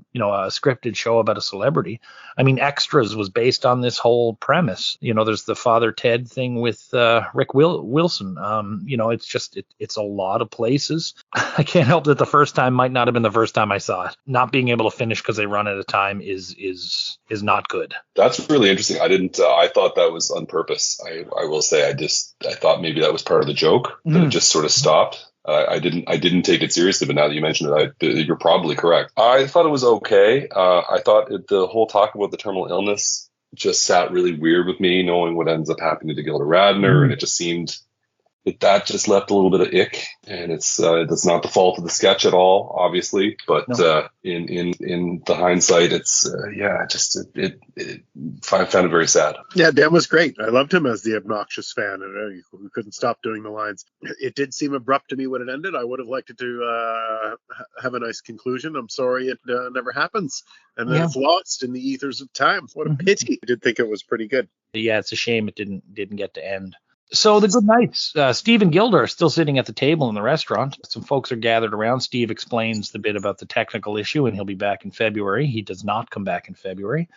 scripted show about a celebrity. I mean, Extras was based on this whole premise. There's the Father Ted thing with Rick Wilson. It's a lot of places. I can't help that the first time might not have been the first time I saw it. Not being able to finish because they run out of time is not good. That's really interesting. I thought that was on purpose. I will say I thought maybe that was part of the joke, that it just sort of stopped. I didn't take it seriously, but now that you mentioned it, you're probably correct. I thought it was okay. I thought the whole talk about the terminal illness just sat really weird with me, knowing what ends up happening to Gilda Radner, and it just seemed that just left a little bit of ick. And it's not the fault of the sketch at all, obviously, but no. In the hindsight, I found it very sad. Yeah, Dan was great. I loved him as the obnoxious fan who couldn't stop doing the lines. It did seem abrupt to me when it ended. I would have liked it to have a nice conclusion. I'm sorry it never happens. And then it's lost in the ethers of time. What a pity. I did think it was pretty good. Yeah, it's a shame it didn't get to end. So the good nights. Steve and Gilda are still sitting at the table in the restaurant. Some folks are gathered around. Steve explains the bit about the technical issue, and he'll be back in February. He does not come back in February.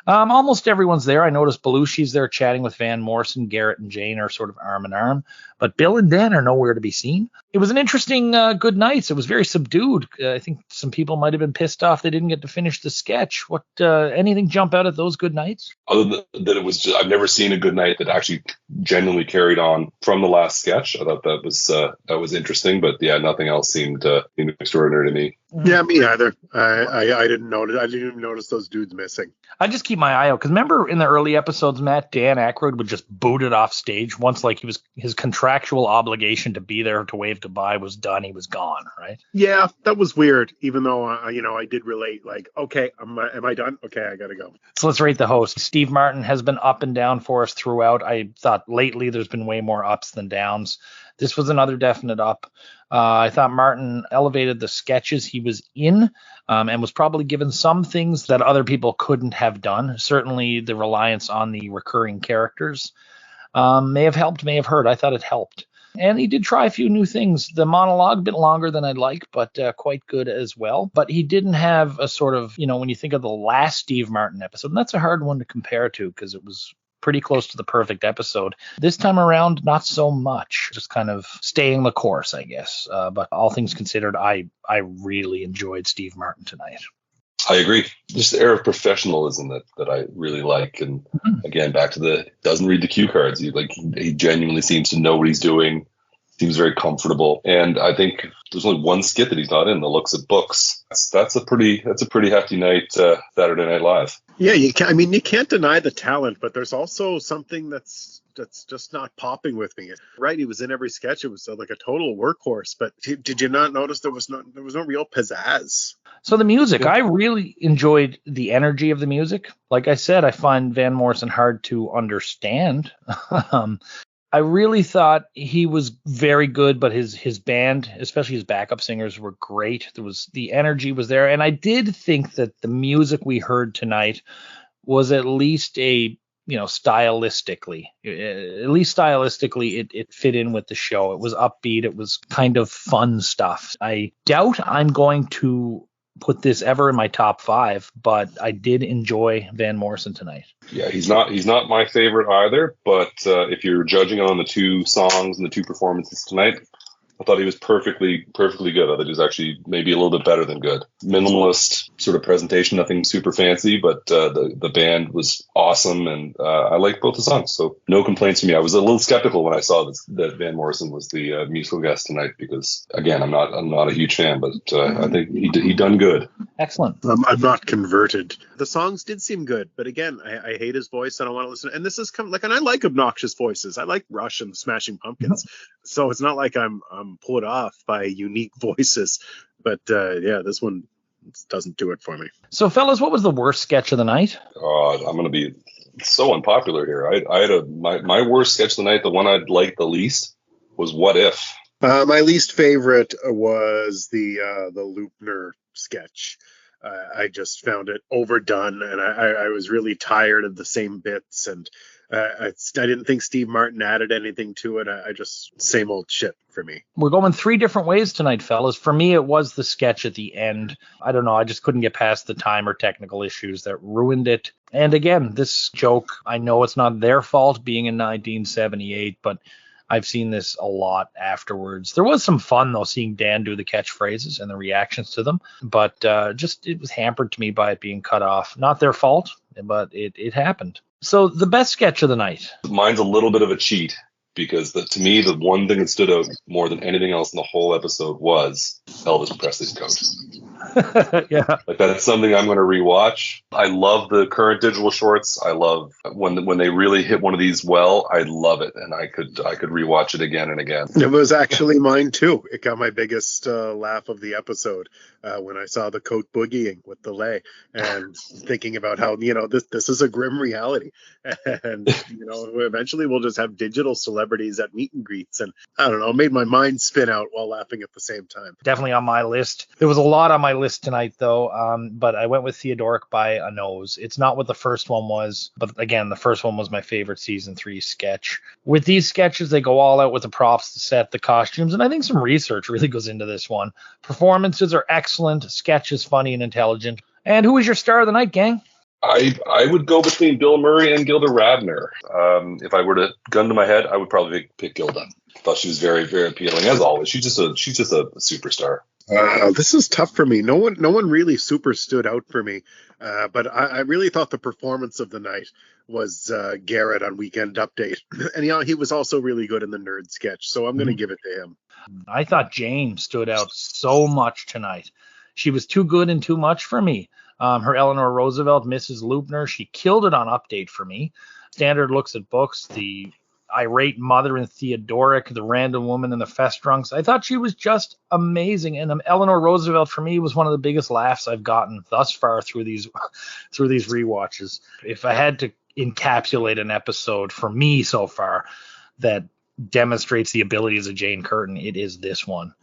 Almost everyone's there. I noticed Belushi's there chatting with Van Morrison. Garrett and Jane are sort of arm in arm. But Bill and Dan are nowhere to be seen. It was an interesting good nights. It was very subdued. I think some people might have been pissed off they didn't get to finish the sketch. What anything jump out at those good nights? Other than that, it was I've never seen a good night that actually genuinely carried on from the last sketch. I thought that was interesting. But yeah, nothing else seemed extraordinary to me. Yeah, me either. I didn't notice. I didn't even notice those dudes missing. I just keep my eye out because remember in the early episodes, Matt, Dan Aykroyd would just boot it off stage once like his contractual obligation to be there to wave goodbye was done. He was gone, right? Yeah, that was weird. Even though I did relate. Like, okay, am I done? Okay, I gotta go. So let's rate the host. Steve Martin has been up and down for us throughout. I thought lately there's been way more ups than downs. This was another definite up. I thought Martin elevated the sketches he was in and was probably given some things that other people couldn't have done. Certainly the reliance on the recurring characters may have helped, may have hurt. I thought it helped. And he did try a few new things. The monologue, a bit longer than I'd like, but quite good as well. But he didn't have a sort of, when you think of the last Steve Martin episode, and that's a hard one to compare to because it was pretty close to the perfect episode. This time around, not so much. Just kind of staying the course, I guess. But all things considered, I really enjoyed Steve Martin tonight. I agree. Just the air of professionalism that I really like. And again, back to the doesn't read the cue cards. He genuinely seems to know what he's doing. Seems very comfortable. And I think there's only one skit that he's not in that looks at books. That's a pretty hefty night, Saturday Night Live. Yeah, you can't deny the talent, but there's also something that's just not popping with me. Right, he was in every sketch. It was like a total workhorse. But did you not notice there was no real pizzazz? So the music, I really enjoyed the energy of the music. Like I said, I find Van Morrison hard to understand. I really thought he was very good, but his band, especially his backup singers, were great. The energy was there, and I did think that the music we heard tonight was at least stylistically, it fit in with the show. It was upbeat. It was kind of fun stuff. I doubt I'm going to put this ever in my top 5, but I did enjoy Van Morrison tonight. Yeah, he's not my favorite either, but if you're judging on the 2 songs and the 2 performances tonight, I thought he was perfectly good. I thought he was actually maybe a little bit better than good. Minimalist sort of presentation, nothing super fancy, but the band was awesome, and I liked both the songs, so no complaints from me. I was a little skeptical when I saw that Van Morrison was the musical guest tonight, because again, I'm not a huge fan, but I think he done good. Excellent. I'm not converted. The songs did seem good, but again, I hate his voice. I don't want to listen. And this is and I like obnoxious voices. I like Rush and the Smashing Pumpkins, so it's not like I'm put off by unique voices. But this one doesn't do it for me. So, fellas, what was the worst sketch of the night? I'm going to be so unpopular here. I had my worst sketch of the night. The one I'd liked the least was What If. My least favorite was the Loopner sketch. I just found it overdone, and I was really tired of the same bits, and I didn't think Steve Martin added anything to it. I just same old shit for me. We're going 3 different ways tonight, fellas. For me, it was the sketch at the end. I don't know. I just couldn't get past the time or technical issues that ruined it. And again, this joke, I know it's not their fault being in 1978, but I've seen this a lot afterwards. There was some fun, though, seeing Dan do the catchphrases and the reactions to them. But it was hampered to me by it being cut off. Not their fault, but it happened. So the best sketch of the night. Mine's a little bit of a cheat, because to me, the one thing that stood out more than anything else in the whole episode was Elvis Presley's coat. Yeah. Like, that's something I'm going to rewatch. I love the current digital shorts. I love when they really hit one of these well. I love it, and I could rewatch it again and again. It was actually mine too. It got my biggest laugh of the episode when I saw the coat boogieing with the lay, and thinking about how this is a grim reality, and eventually we'll just have digital celebrities at meet and greets, and I don't know, it made my mind spin out while laughing at the same time. Definitely on my list. There was a lot on my list tonight, though, but I went with Theodoric by a nose. It's not what the first one was, but again, the first one was my favorite season 3 sketch. With these sketches, they go all out with the props, the set, the costumes, and I think some research really goes into this one. Performances are excellent, sketch is funny and intelligent. And who was your star of the night, gang? I would go between Bill Murray and Gilda Radner. If I were to gun to my head, I would probably pick Gilda. I thought she was very, very appealing, as always. She's just a superstar. This is tough for me. No one really super stood out for me, but I really thought the performance of the night was Garrett on Weekend Update, and he was also really good in the nerd sketch, so I'm going to give it to him. I thought Jane stood out so much tonight. She was too good and too much for me. Her Eleanor Roosevelt, Mrs. Loopner, she killed it on Update for me. Standard looks at books, the irate mother in Theodoric, the random woman in the Festrunks. I thought she was just amazing. And Eleanor Roosevelt for me was one of the biggest laughs I've gotten thus far through these rewatches. If I had to encapsulate an episode for me so far that demonstrates the abilities of Jane Curtin, it is this one.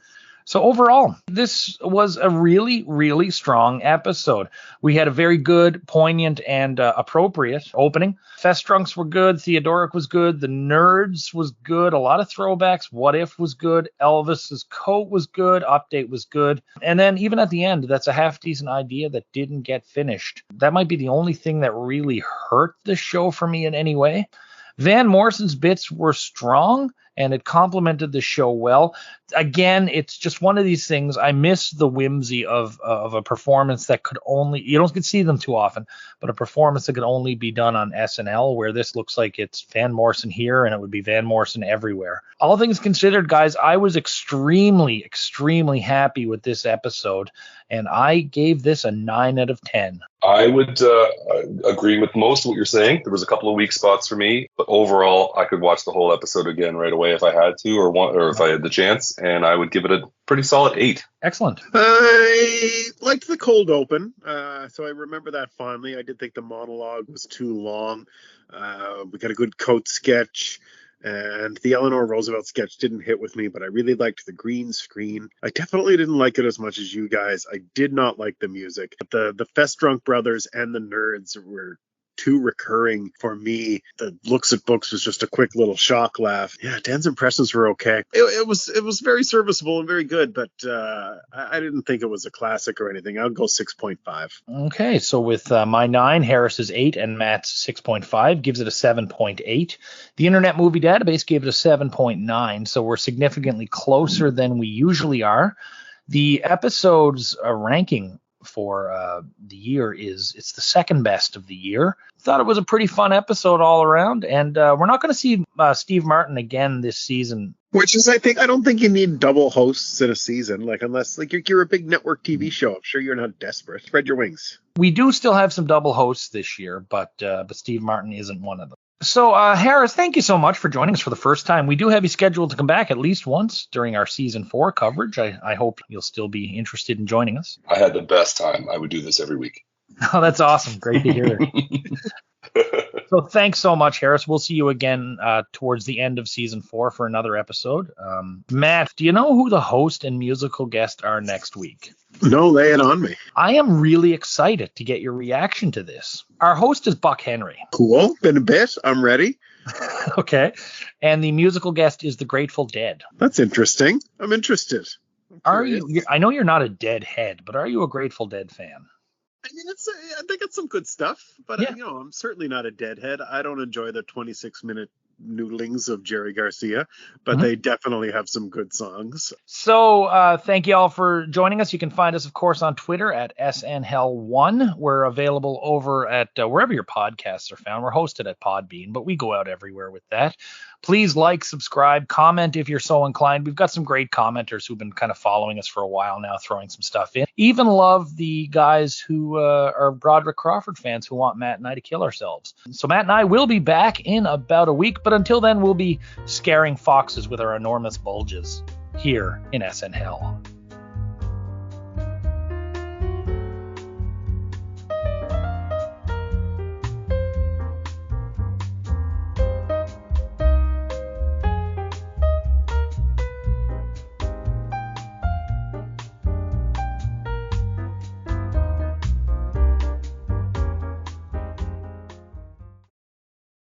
So overall, this was a really, really strong episode. We had a very good, poignant, and appropriate opening. Festrunks were good. Theodoric was good. The Nerds was good. A lot of throwbacks. What If was good. Elvis's coat was good. Update was good. And then even at the end, that's a half-decent idea that didn't get finished. That might be the only thing that really hurt the show for me in any way. Van Morrison's bits were strong, and it complemented the show well. Again, it's just one of these things. I miss the whimsy of a performance that could only, you don't get to see them too often, but a performance that could only be done on SNL, where this looks like it's Van Morrison here and it would be Van Morrison everywhere. All things considered, guys, I was extremely, extremely happy with this episode, and I gave this a 9 out of 10. I would agree with most of what you're saying. There was a couple of weak spots for me, but overall, I could watch the whole episode again right away if I had to, or if I had the chance, and I would give it a pretty solid 8. Excellent. I liked the cold open, so I remember that fondly. I did think the monologue was too long. We got a good coat sketch. And the Eleanor Roosevelt sketch didn't hit with me, but I really liked the green screen. I definitely didn't like it as much as you guys. I did not like the music. But the Festrunk brothers and the nerds were too recurring for me. The looks at books was just a quick little shock laugh. Yeah, Dan's impressions were okay. It was very serviceable and very good, but I didn't think it was a classic or anything. I'll go 6.5. Okay, so with my 9, Harris's 8, and Matt's 6.5 gives it a 7.8. The Internet Movie Database gave it a 7.9, so we're significantly closer than we usually are. The episode's ranking for the year it's the second best of the year. Thought it was a pretty fun episode all around, and we're not going to see Steve Martin again this season. Which is, I don't think you need double hosts in a season, unless you're a big network TV show. I'm sure you're not desperate. Spread your wings. We do still have some double hosts this year, but Steve Martin isn't one of them. So, Harris, thank you so much for joining us for the first time. We do have you scheduled to come back at least once during our season 4 coverage. I hope you'll still be interested in joining us. I had the best time. I would do this every week. Oh, that's awesome. Great to hear. So thanks so much, Harris. We'll see you again towards the end of season 4 for another episode. Matt, do you know who the host and musical guest are next week? No, lay it on me. I am really excited to get your reaction to this. Our host is Buck Henry. Cool. Been a bit. I'm ready. Okay. And the musical guest is the Grateful Dead. That's interesting. I'm interested. Are you? I know you're not a Deadhead, but are you a Grateful Dead fan? I mean, I think it's some good stuff, but yeah. I'm certainly not a Deadhead. I don't enjoy the 26-minute noodlings of Jerry Garcia, but they definitely have some good songs. So thank you all for joining us. You can find us, of course, on Twitter at SNHell1. We're available over at wherever your podcasts are found. We're hosted at Podbean, but we go out everywhere with that. Please like, subscribe, comment if you're so inclined. We've got some great commenters who've been kind of following us for a while now, throwing some stuff in. Even love the guys who are Broderick Crawford fans who want Matt and I to kill ourselves. So Matt and I will be back in about a week, but until then, we'll be scaring foxes with our enormous bulges here in SNHell.